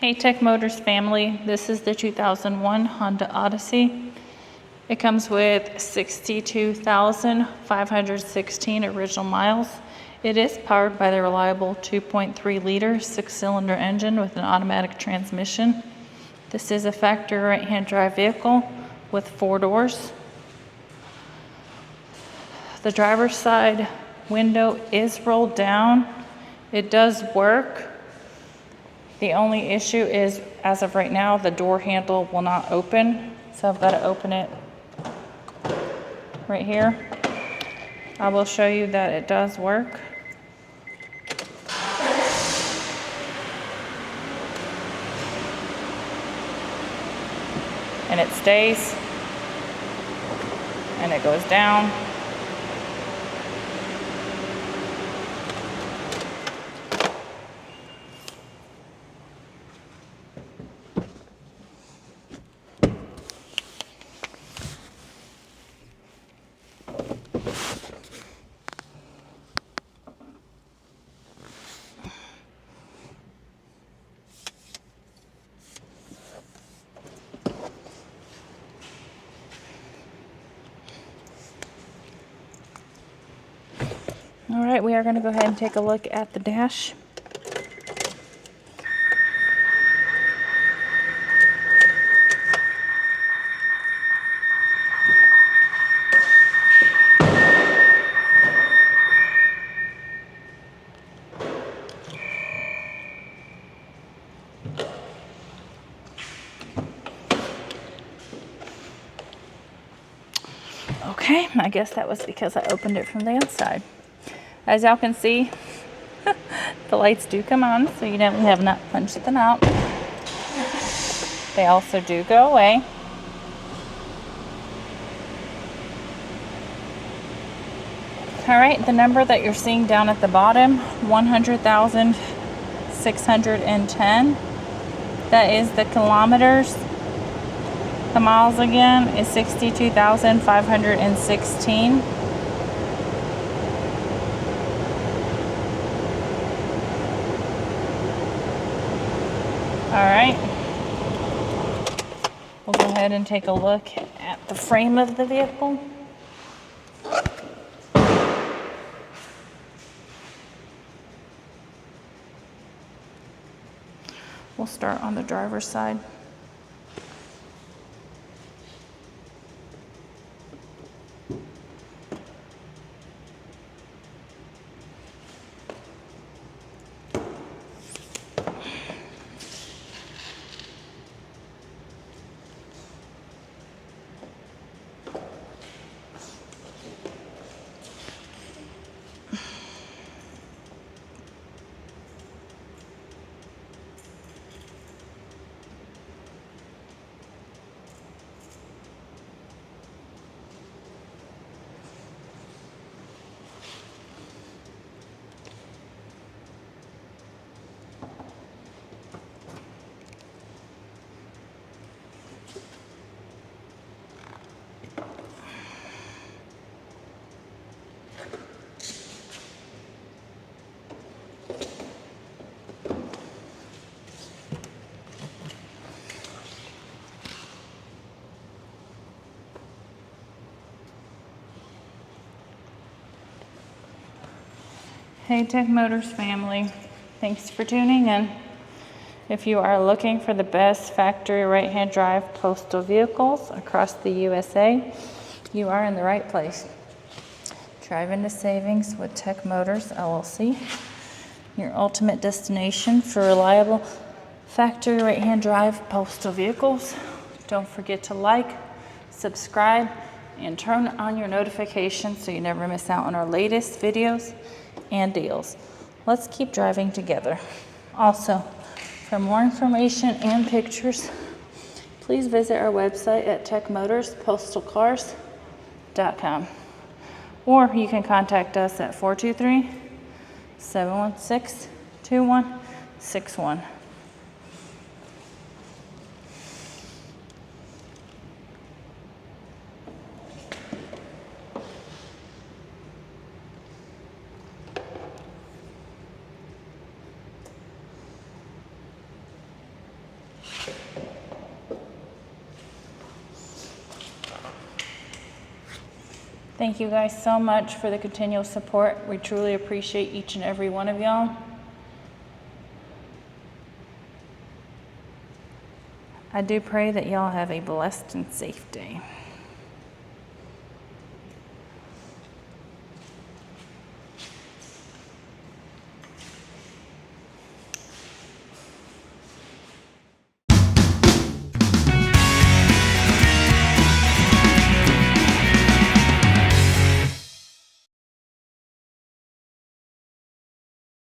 Hey Tech Motors family, this is the 2001 Honda Odyssey. It comes with 62,516 original miles. It is powered by the reliable 2.3 liter 6-cylinder engine with an automatic transmission. This is a factory right-hand drive vehicle with 4 doors. The driver's side window is rolled down. It does work. The only issue is, as of right now, the door handle will not open. So I've got to open it right here. I will show you that it does work. And it stays. And it goes down. All right, we are going to go ahead and take a look at the dash. Okay, I guess that was because I opened it from the outside. As y'all can see, the lights do come on, so you definitely have not punched them out. They also do go away. All right, the number that you're seeing down at the bottom, 100,610. That is the kilometers. The miles again is 62,516. All right, we'll go ahead and take a look at the frame of the vehicle. We'll start on the driver's side. Hey Tech Motors family, thanks for tuning in. If you are looking for the best factory right-hand drive postal vehicles across the USA, you are in the right place. Drive into savings with Tech Motors LLC, your ultimate destination for reliable factory right-hand drive postal vehicles. Don't forget to like, subscribe, and turn on your notifications so you never miss out on our latest videos and deals. Let's keep driving together. Also, for more information and pictures, please visit our website at techmotorspostalcars.com, or you can contact us at 423-716-2161. Thank you guys so much for the continual support. We truly appreciate each and every one of y'all. I do pray that y'all have a blessed and safe day.